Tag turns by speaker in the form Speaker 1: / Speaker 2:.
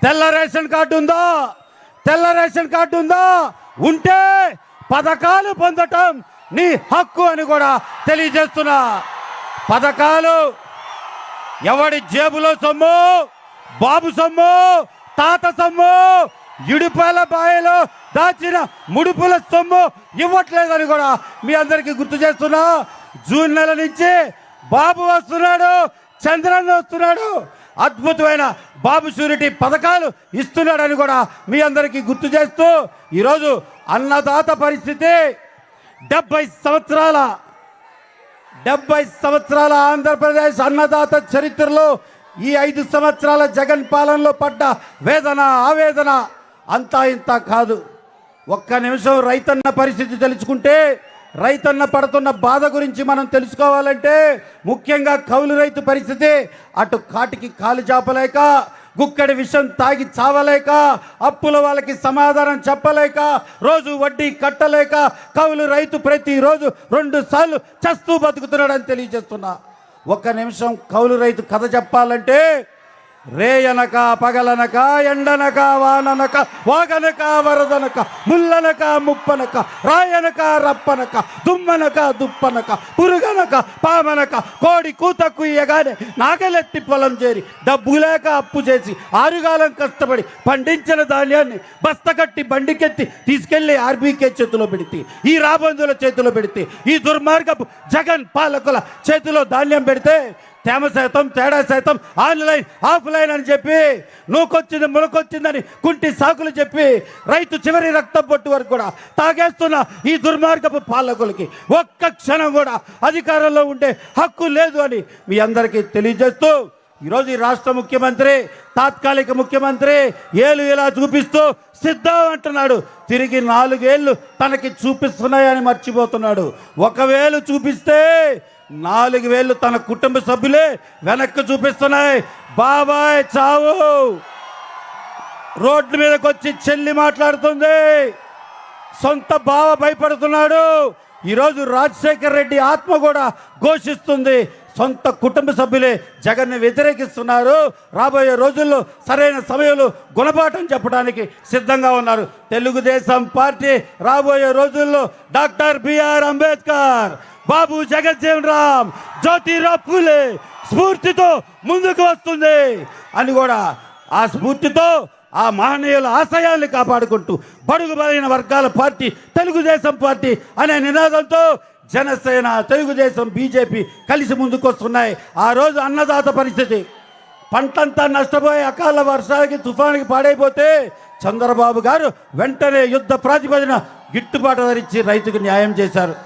Speaker 1: తెల్ల ration card ఉందా? తెల్ల రేషన్ కార్డు ఉందా? ఉంటే పథకాలు పొందటం నీ హక్కు అని కూడా తెలియజేస్తున్నా. పథకాలు ఎవడి జేబులో సొమ్ము, బాబు సొమ్ము, తాత సొమ్ము, ఇడుపుల బాయలో దాచిన ముడుపుల సొమ్ము ఇవ్వట్లేదని కూడా మీ అందరికీ గుర్తు చేస్తున్నా. జూన్ నెల నుంచి బాబు వస్తున్నాడు, చంద్రన్న వస్తున్నాడు, అద్భుతమైన బాబు షూరిటీ పథకాలు ఇస్తున్నాడని కూడా మీ అందరికీ గుర్తు చేస్తూ ఈరోజు అన్నదాత పరిస్థితి 70 సంవత్సరాల ఆంధ్రప్రదేశ్ అన్నదాత చరిత్రలో ఈ 5 సంవత్సరాల జగన్ పాలనలో పడ్డ వేదన, ఆవేదన అంతా ఇంత కాదు. ఒక్క నిమిషం రైతన్న పరిస్థితి తెలుసుకుంటే, రైతన్న పడుతున్న బాధ గురించి మనం తెలుసుకోవాలంటే ముఖ్యంగా కౌలు రైతు పరిస్థితి. అటు కాటికి కాలు చాపలేక, గుక్కడి విషం తాగి చావలేక, అప్పుల వాళ్ళకి సమాధానం చెప్పలేక, రోజు వడ్డీ కట్టలేక కౌలు రైతు ప్రతిరోజు 2 సార్లు చస్తూ బతుకుతున్నాడని తెలియజేస్తున్నా. ఒక్క నిమిషం కౌలు రైతు కథ చెప్పాలంటే రేయనక, పగలనక, ఎండనక, వాననక, వాగనక, వరదనక, ముల్లనక, ముప్పనక, రాయనక, రప్పనక, దుమ్మనక, దుప్పనక, పురుగనక, పామనక, కోడి కూత కుయ్యగానే నాగలెత్తి పొలం చేరి డబ్బు లేక అప్పు చేసి ఆరుగాలం కష్టపడి పండించిన ధాన్యాన్ని బస్తకట్టి బండికెత్తి తీసుకెళ్లి ఆర్బీకే చేతిలో పెడితే, ఈ రాబందుల చేతిలో పెడితే, ఈ దుర్మార్గపు జగన్ పాలకుల చేతిలో ధాన్యం పెడితే తేమ శాతం, తేడా శాతం, ఆన్లైన్ ఆఫ్లైన్ అని చెప్పి నూకొచ్చింది ములకొచ్చిందని కుంటి సాకులు చెప్పి రైతు చివరి రక్తం పొట్టు వరకు కూడా తాగేస్తున్న ఈ దుర్మార్గపు పాలకులకి ఒక్క క్షణం కూడా అధికారంలో ఉండే హక్కు లేదు అని మీ అందరికీ తెలియజేస్తూ ఈరోజు ఈ రాష్ట్ర ముఖ్యమంత్రి, తాత్కాలిక ముఖ్యమంత్రి ఏలు ఇలా చూపిస్తూ సిద్ధం అంటున్నాడు. తిరిగి 4 ఏళ్ళు తనకి చూపిస్తున్నాయని మర్చిపోతున్నాడు. 1 వేలు చూపిస్తే 4 వేలు తన కుటుంబ సభ్యులే వెనక్కి చూపిస్తున్నాయి. బాబాయ్ చావు. రోడ్ల మీదకి వచ్చి చెల్లి మాట్లాడుతుంది, సొంత బావ భయపడుతున్నాడు. ఈరోజు రాజశేఖర్ రెడ్డి ఆత్మ కూడా ఘోషిస్తుంది. సొంత కుటుంబ సభ్యులే జగన్ని వ్యతిరేకిస్తున్నారు. రాబోయే రోజుల్లో సరైన సమయంలో గుణపాఠం చెప్పడానికి సిద్ధంగా ఉన్నారు. తెలుగుదేశం పార్టీ రాబోయే రోజుల్లో డాక్టర్ బిఆర్ అంబేద్కర్, బాబు జగజ్జీవన్ రామ్, జ్యోతిరావు ఫూలే స్ఫూర్తితో ముందుకు వస్తుంది అని కూడా ఆ స్ఫూర్తితో ఆ మహనీయుల ఆశయాల్ని కాపాడుకుంటూ బడుగు బలైన వర్గాల పార్టీ తెలుగుదేశం పార్టీ అనే నినాదంతో జనసేన, తెలుగుదేశం, బీజేపీ కలిసి ముందుకు వస్తున్నాయి. ఆ రోజు అన్నదాత పరిస్థితి, పంటంతా నష్టపోయి అకాల వర్షాలకి, తుఫానికి పాడైపోతే చంద్రబాబు గారు వెంటనే యుద్ధ ప్రాతిపదిన గిట్టుబాటు ధరించి రైతుకు న్యాయం చేశారు.